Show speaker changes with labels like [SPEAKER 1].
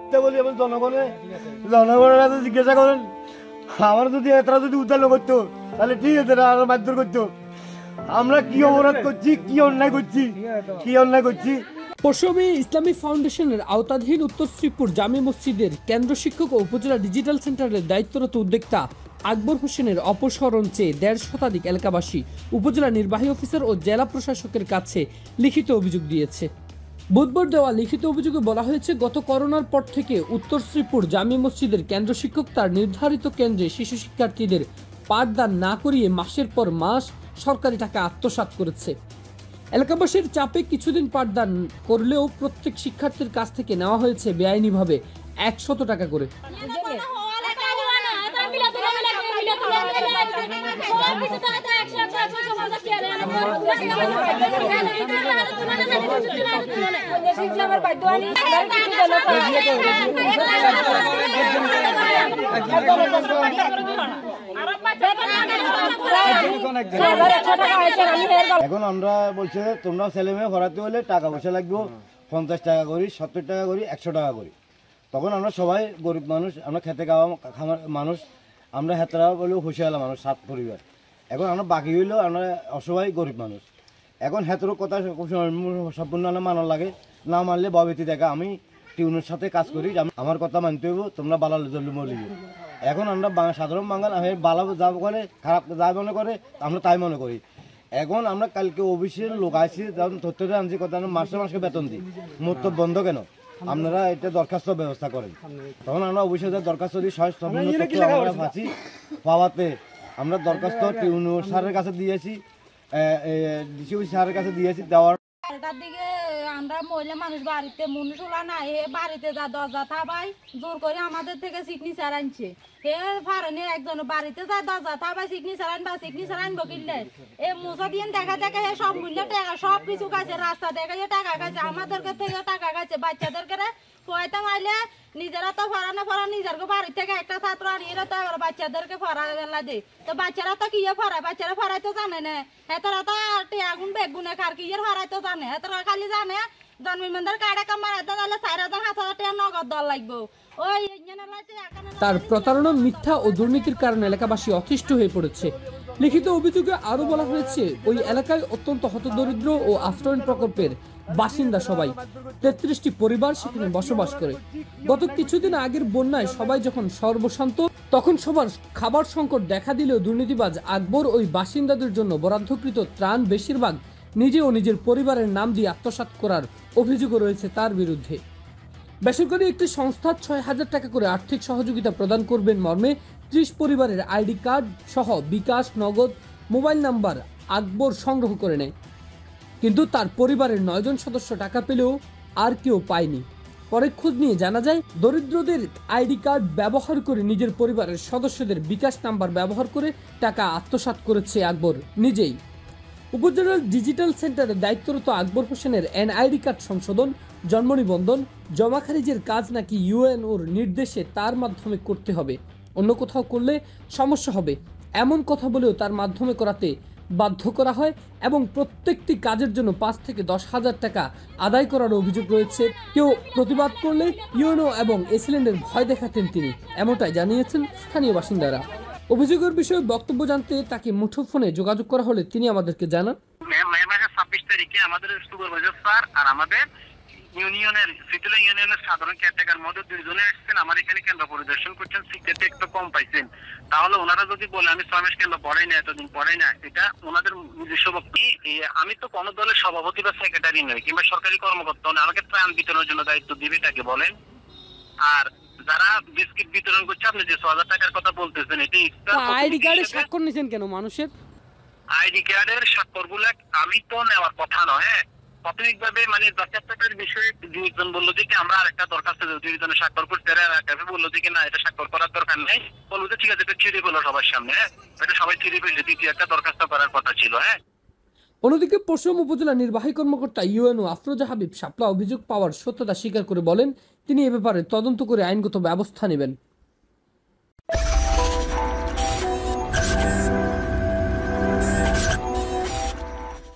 [SPEAKER 1] মিথ্যা বলি এবং জনগণের কাছে জিজ্ঞাসা করেন, আমার যদি এতটা যদি উদ্ধার করতো তাহলে ঠিক আছে, আর মারধর করতো। আমরা কি অপরাধ করছি, কি অন্যায় করছি।
[SPEAKER 2] পশ্চিমী ইসলামী ফাউন্ডেশনের আওতাধীন উত্তর শ্রীপুর জামে মসজিদের কেন্দ্র শিক্ষক ও উপজেলা ডিজিটাল সেন্টারের দায়িত্বরত উদ্যোক্তা আকবর হোসেনের অপসারণ চেয়ে ১৫০ শতাধিক এলাকাবাসী উপজেলা নির্বাহী অফিসার ও জেলা প্রশাসকের কাছে লিখিত অভিযোগ দিয়েছে। বুধবার দেওয়া লিখিত অভিযোগে বলা হয়েছে, গত করোনার পর থেকে উত্তর শ্রীপুর জামে মসজিদের কেন্দ্র শিক্ষক তার নির্ধারিত কেন্দ্রে শিশু শিক্ষার্থীদের পাঠদান না করিয়ে মাসের পর মাস সরকারি টাকা আত্মসাৎ করেছে। এলাকাবাসীর চাপে কিছুদিন পাঠদান করলেও প্রত্যেক শিক্ষার্থীর কাছ থেকে নেওয়া হয়েছে বেআইনিভাবে ১০০ টাকা করে।
[SPEAKER 1] এখন আমরা বলছে তোমরা ছেলে মেয়ে পড়াতে হলে টাকা পয়সা লাগবে ৫০ টাকা করি, ৭০ টাকা করি, ১০০ টাকা করি। তখন আমরা সবাই গরিব মানুষ, আমরা খেতে খাওয়া মানুষ, আমরা হেতরা বলেও হুঁশিয়ালা মানুষ, ৭ পরিবার। এখন আমরা বাকি হইলেও আমরা অসহায় গরিব মানুষ। এখন হেতরও কথা সম্পূর্ণ মানার লাগে, না মানলে ভয়ভীতি দেখা। আমি টিউনের সাথে কাজ করি, আমার কথা মানতে হইব, তোমরা বালা মলিব। এখন আমরা সাধারণ বাঙাল, বালা যা করে খারাপ যা মনে করে আমরা তাই মনে করি। এখন আমরা কালকে অফিসের লোক আসছি, তথ্যটা আনছি, কথা মাসে বেতন দিই, মোট বন্ধ কেন, আপনারা এটা দরখাস্ত ব্যবস্থা করেন। তখন আমরা অফিসে দরখাস্ত দিই, ফাঁসি পাওয়াতে আমরা দরখাস্ত টিউনিয়র স্যারের কাছে দিয়েছি, ডিসি স্যারের কাছে দিয়েছি। দেওয়ার
[SPEAKER 3] দিকে আমরা মহিলা মানুষ বাড়িতে মনুষলা না, হে বাড়িতে যা দরজা থাবাই জোর করে আমাদের থেকে সিগনেচার আনছে। হে ফারণে একজন বাড়িতে যা দরজা থাবাই সিগনেচার আনবা, সিগনেচার আনবো কিনলে এ মোসা দিয়ে দেখা হে সব মূল্য টাকা সব কিছু কাছে, রাস্তা দেখা টাকা কাছে, আমাদেরকে থেকে টাকা কাছে, বাচ্চাদেরকে পয়সা মাইলে নিজেরা তো ফরা নিজের বাড়ি থেকে একটা ছাত্র আনিয়ে তো এবার বাচ্চাদেরকে ফরা গেলা দে। তো বাচ্চারা তো কি ফরায়, বাচ্চারা ফরাই তো জানে না, হেতারা তো আগুন বেগুনে খার কি ফরাই তো জানে, হেতারা খালি জানে জন্মবন্ধের কার্ডে কামাইতে গেলে ৪,০০০ টাকা নগদ দল লাগবে। ওই
[SPEAKER 2] তার প্রতারণা, মিথ্যা ও দুর্নীতির কারণে এলাকাবাসী অতিষ্ঠ হয়ে পড়েছে। লিখিত অভিযোগে আরো বলা হয়েছে, ওই এলাকায় অত্যন্ত হতদরিদ্র ও আশ্রয়ণ প্রকল্পের বাসিন্দা সবাই, ৩৩টি পরিবার সেখানে বসবাস করে। গত কিছুদিন আগের বন্যায় সবাই যখন সর্বশান্ত, তখন সবার খাবার সংকট দেখা দিলেও দুর্নীতিবাজ আকবর ওই বাসিন্দাদের জন্য বরাদ্দকৃত ত্রাণ বেশিরভাগ নিজে ও নিজের পরিবারের নাম দিয়ে আত্মসাৎ করার অভিযোগও রয়েছে তার বিরুদ্ধে। বেসরকারি একটি সংস্থা ৬,০০০ টাকা করে আর্থিক সহযোগিতা প্রদান করবেন মর্মে ৩০ পরিবারের আইডি কার্ড সহ বিকাশ, নগদ, মোবাইল নাম্বার আকবর সংগ্রহ করে নেয়। কিন্তু তার পরিবারের ৯ জন সদস্য টাকা পেলেও আর কেউ পায়নি। পরে খোঁজ নিয়ে জানা যায়, দরিদ্রদের আইডি কার্ড ব্যবহার করে নিজের পরিবারের সদস্যদের বিকাশ নাম্বার ব্যবহার করে টাকা আত্মসাৎ করেছে আকবর নিজেই। উপজেলার ডিজিটাল সেন্টারের দায়িত্বরত আকবর হোসেনের এনআইডি কার্ড সংশোধন, জন্ম নিবন্ধন, জমা খারিজের কাজ নাকি ইউএনওর নির্দেশে তার মাধ্যমে করতে হবে, অন্য কোথাও করলে সমস্যা হবে এমন কথা বলেও তার মাধ্যমে করাতে বাধ্য করা হয় এবং প্রত্যেকটি কাজের জন্য ৫ থেকে ১০,০০০ টাকা আদায় করার অভিযোগ রয়েছে। কেউ প্রতিবাদ করলে ইউএনও এবং এসিল্যান্ডের ভয় দেখাতেন তিনি, এমনটাই জানিয়েছেন স্থানীয় বাসিন্দারা। অভিযোগের বিষয়ে বক্তব্য জানতে তাকে মুঠোফোনে যোগাযোগ করা হলে তিনি আমাদেরকে জানান,
[SPEAKER 4] মে মাসের ২৬ তারিখে আমাদের সুপারভাইজার স্যার আর আমাদের ইউনিয়নের সাধারণ কেয়ারটেকার মধ্যে ২ জনে এসেছেন, আমার এখানে কেন্দ্র পরিদর্শন করছেন, সিকিউরিটি একটু কম পাইছেন। তাহলে ওনারা যদি বলে আমি ৬ মাস কেন্দ্র পড়াই না, এতদিন পড়াই না, এটা ওনাদের নিজস্ব বক্তব্য। আমি তো কোনো দলের সভাপতি বা সেক্রেটারি নই কিংবা সরকারি কর্মকর্তা নই, আমাকে ত্রাণ বিতরণের জন্য দায়িত্ব দিবে তাকে বলেন। আর যারা বিস্কিট বিতরণ করছে, আপনি যে ৬,০০০ টাকার কথা বলতেছেন, এটি
[SPEAKER 2] আইডি কার্ডের স্বাক্ষর নিছেন কেন মানুষের?
[SPEAKER 4] আইডি কার্ডের স্বাক্ষরগুলো আমি তো নেওয়ার কথা নয়। হ্যাঁ, প্রাথমিকভাবে দরখাস্তের বিষয়ে ২ জন বললো যে আমরা আরেকটা দরখাস্ত ২ জনে স্বাক্ষর করতে বললো যে না, এটা স্বাক্ষর করার দরকার নেই। বললো যে ঠিক আছে, এটা চিঠি পেলো সবার সামনে। হ্যাঁ, এটা সবাই চিঠি পেয়েছে, দ্বিতীয় একটা দরখাস্ত করার কথা ছিল। হ্যাঁ।
[SPEAKER 2] অন্যদিকে পশ্চিম উপজেলা নির্বাহী কর্মকর্তা ইউএনও আফরোজা হাবিব শাপলা অভিযোগ পাওয়ার সত্যতা স্বীকার করে বলেন, তিনি এ ব্যাপারে তদন্ত করে আইনগত ব্যবস্থা নেবেন।